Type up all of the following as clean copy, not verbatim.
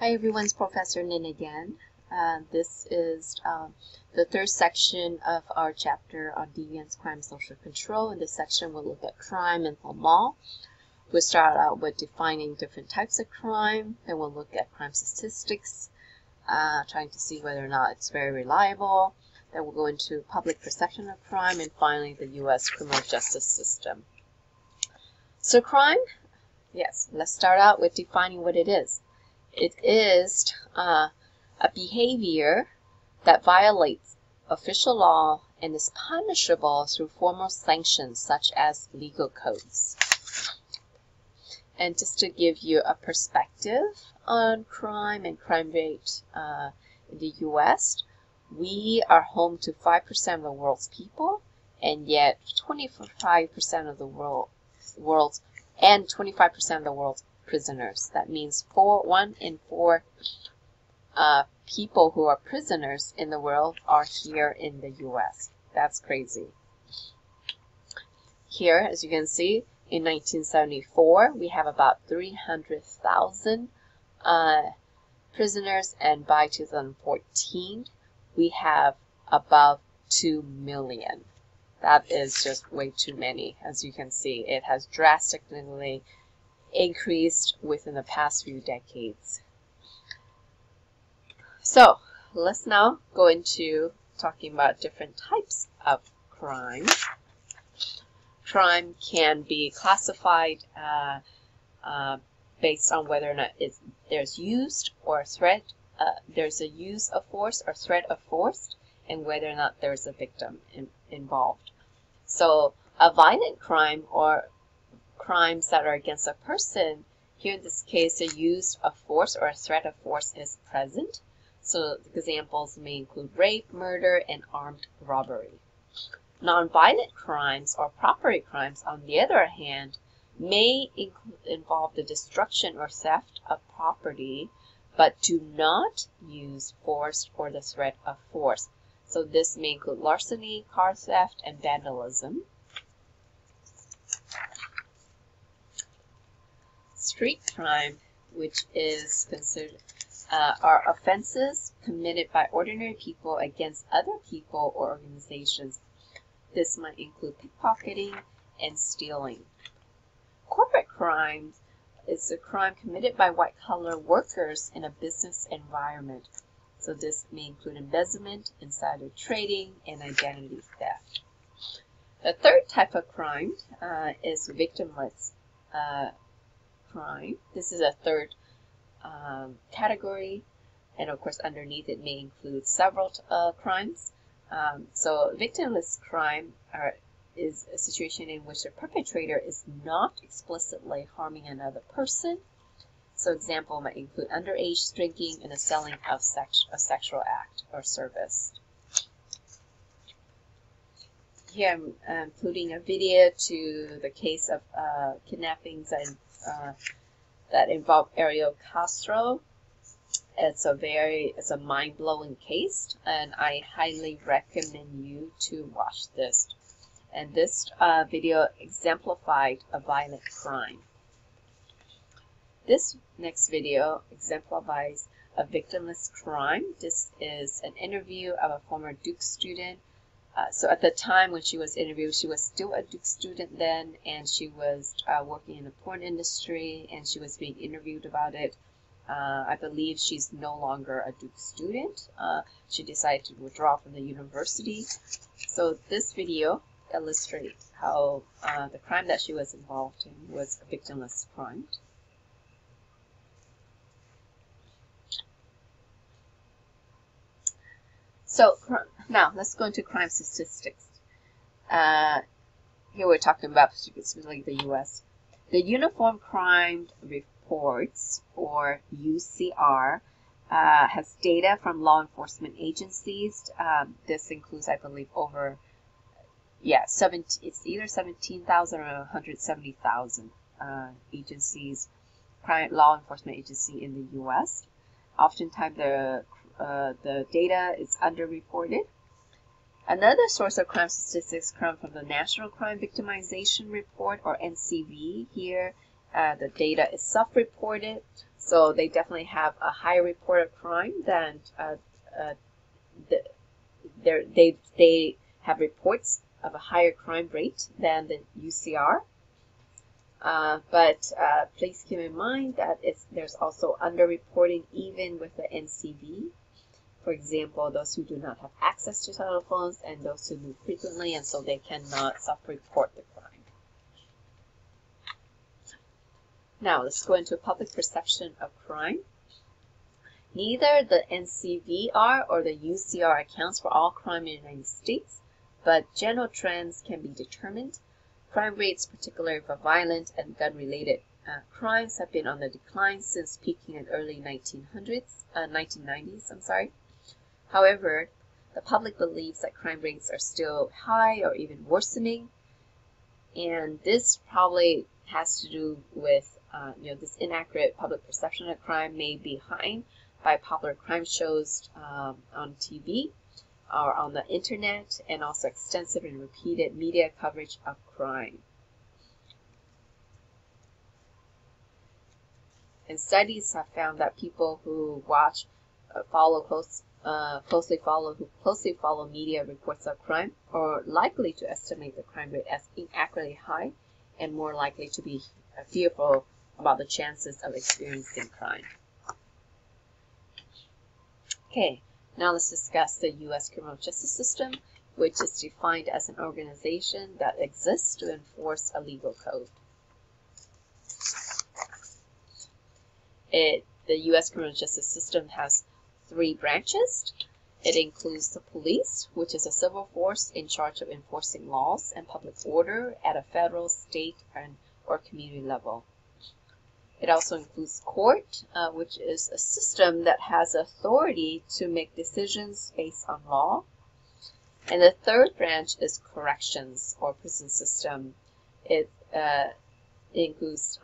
Hi everyone, it's Professor Nin again. This is the third section of our chapter on deviance, crime, social control. In this section, we'll look at crime and the law. We'll start out with defining different types of crime. Then we'll look at crime statistics, trying to see whether or not it's very reliable. Then we'll go into public perception of crime, and finally the U.S. criminal justice system. So crime, yes, let's start out with defining what it is. It is a behavior that violates official law and is punishable through formal sanctions such as legal codes. And just to give you a perspective on crime and crime rate in the U.S., we are home to 5% of the world's people, and yet 25% of the world's and 25% of the world's prisoners. That means 1 in 4 people who are prisoners in the world are here in the U.S. That's crazy. Here, as you can see, in 1974, we have about 300,000 prisoners, and by 2014, we have above 2 million. That is just way too many. As you can see, it has drastically increased within the past few decades. So let's now go into talking about different types of crime. Crime can be classified based on whether or not there's used or threat. There's a use of force or threat of force, and whether or not there's a victim involved. So a violent crime or crimes that are against a person, here in this case, a use of force or a threat of force is present. So examples may include rape, murder, and armed robbery. Nonviolent crimes or property crimes, on the other hand, may involve the destruction or theft of property, but do not use force or the threat of force. So this may include larceny, car theft, and vandalism. Street crime, which is considered are offenses committed by ordinary people against other people or organizations. This might include pickpocketing and stealing. Corporate crime is a crime committed by white-collar workers in a business environment. So this may include embezzlement, insider trading, and identity theft. The third type of crime is victimless crime. This is a third category, and of course underneath it may include several crimes. So victimless crime is a situation in which the perpetrator is not explicitly harming another person. So example might include underage drinking and the selling of a sexual act or service. Here I'm including a video to the case of kidnappings that involve Ariel Castro. It's a mind-blowing case, and I highly recommend you to watch this. And this video exemplified a violent crime. This next video exemplifies a victimless crime. This is an interview of a former Duke student. So at the time when she was interviewed, she was still a Duke student then, and she was working in the porn industry, and she was being interviewed about it. I believe she's no longer a Duke student. She decided to withdraw from the university. So this video illustrates how the crime that she was involved in was a victimless crime. So now let's go into crime statistics. Here we're talking about specifically the U.S. The Uniform Crime Reports, or UCR, has data from law enforcement agencies. This includes, I believe, it's either 17,000 or 170,000 agencies, law enforcement agency in the U.S. Oftentimes the data is underreported. Another source of crime statistics come from the National Crime Victimization Report, or NCV. Here, the data is self-reported. So they definitely have a higher report of crime than they have reports of a higher crime rate than the UCR. But please keep in mind that there's also underreporting even with the NCV. For example, those who do not have access to telephones and those who move frequently, and so they cannot self-report the crime. Now, let's go into public perception of crime. Neither the NCVR or the UCR accounts for all crime in the United States, but general trends can be determined. Crime rates, particularly for violent and gun-related crimes, have been on the decline since peaking in early 1990s. However, the public believes that crime rates are still high or even worsening, and this probably has to do with this inaccurate public perception of crime made behind by popular crime shows on TV or on the internet, and also extensive and repeated media coverage of crime. And studies have found that people who watch, closely follow media reports of crime are likely to estimate the crime rate as inaccurately high and more likely to be fearful about the chances of experiencing crime. Okay, now let's discuss the U.S. criminal justice system, which is defined as an organization that exists to enforce a legal code. The U.S. criminal justice system has 3 branches. It includes the police, which is a civil force in charge of enforcing laws and public order at a federal, state, or community level. It also includes court, which is a system that has authority to make decisions based on law. And the 3rd branch is corrections, or prison system. It includes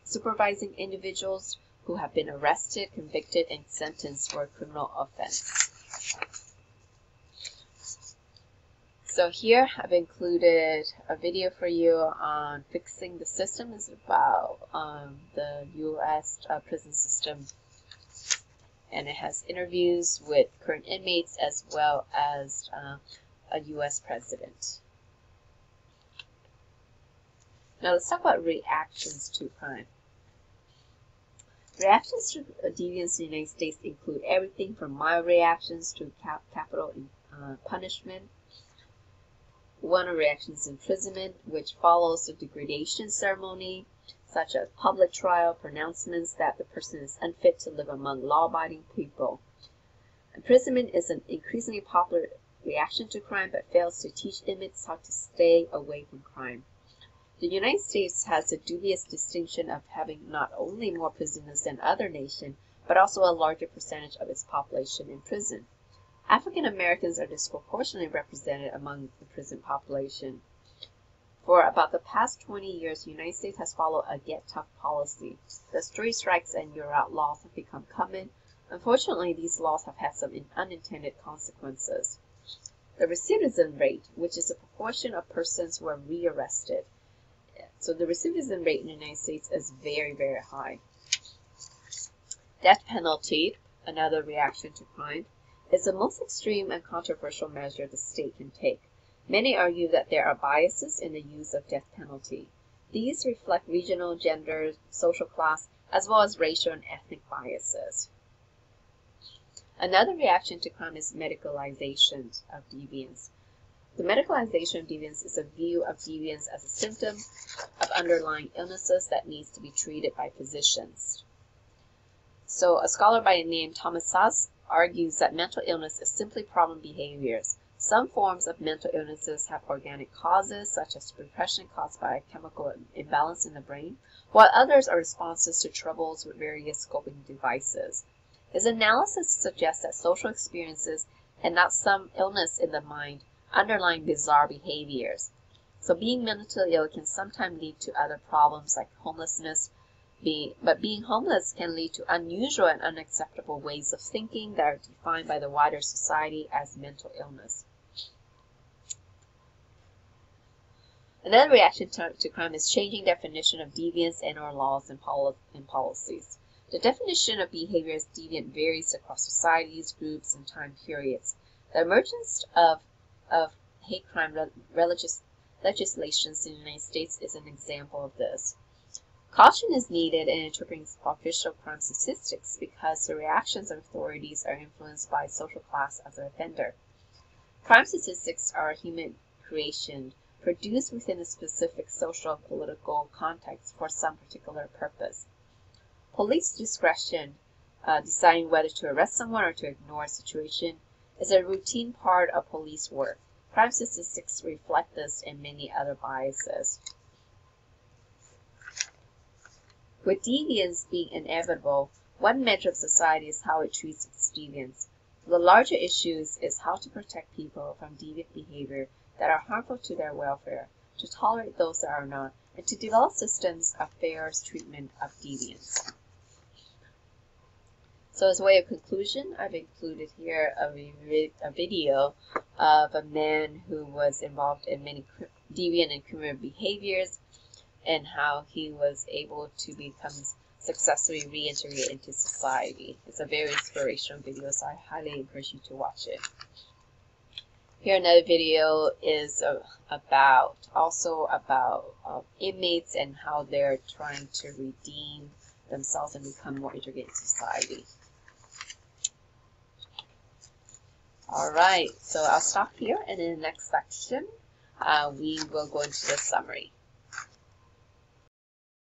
supervising individuals who have been arrested, convicted, and sentenced for a criminal offense. So here I've included a video for you on fixing the system. It's about the U.S. Prison system, and it has interviews with current inmates as well as a U.S. president. Now let's talk about reactions to crime. Reactions to deviance in the United States include everything from mild reactions to capital punishment. One reaction is imprisonment, which follows the degradation ceremony, such as public trial, pronouncements that the person is unfit to live among law-abiding people. Imprisonment is an increasingly popular reaction to crime, but fails to teach inmates how to stay away from crime. The United States has the dubious distinction of having not only more prisoners than other nations, but also a larger percentage of its population in prison. African Americans are disproportionately represented among the prison population. For about the past 20 years, the United States has followed a get tough policy. The 3 strikes and you're out laws have become common. Unfortunately, these laws have had some unintended consequences. The recidivism rate, which is the proportion of persons who are rearrested. So the recidivism rate in the United States is very, very high. Death penalty, another reaction to crime, is the most extreme and controversial measure the state can take. Many argue that there are biases in the use of death penalty. These reflect regional, gender, social class, as well as racial and ethnic biases. Another reaction to crime is medicalization of deviance. The medicalization of deviance is a view of deviance as a symptom of underlying illnesses that needs to be treated by physicians. So a scholar by the name Thomas Sass argues that mental illness is simply problem behaviors. Some forms of mental illnesses have organic causes, such as depression caused by a chemical imbalance in the brain, while others are responses to troubles with various coping devices. His analysis suggests that social experiences and not some illness in the mind underlying bizarre behaviors. So being mentally ill can sometimes lead to other problems like homelessness, but being homeless can lead to unusual and unacceptable ways of thinking that are defined by the wider society as mental illness. Another reaction to crime is changing definition of deviance in our laws and policies. The definition of behavior as deviant varies across societies, groups, and time periods. The emergence of hate crime legislations in the United States is an example of this. Caution is needed in interpreting official crime statistics because the reactions of authorities are influenced by social class as an offender. Crime statistics are a human creation produced within a specific social and political context for some particular purpose. Police discretion, deciding whether to arrest someone or to ignore a situation, is a routine part of police work. Crime statistics reflect this and many other biases. With deviance being inevitable, one measure of society is how it treats its deviants. The larger issue is how to protect people from deviant behavior that are harmful to their welfare, to tolerate those that are not, and to develop systems of fair treatment of deviants. So as a way of conclusion, I've included here a video of a man who was involved in many deviant and criminal behaviors and how he was able to become successfully reintegrated into society. It's a very inspirational video, so I highly encourage you to watch it. Here another video is about inmates and how they're trying to redeem themselves and become more integrated in society. Alright, so I'll stop here, and in the next section we will go into the summary.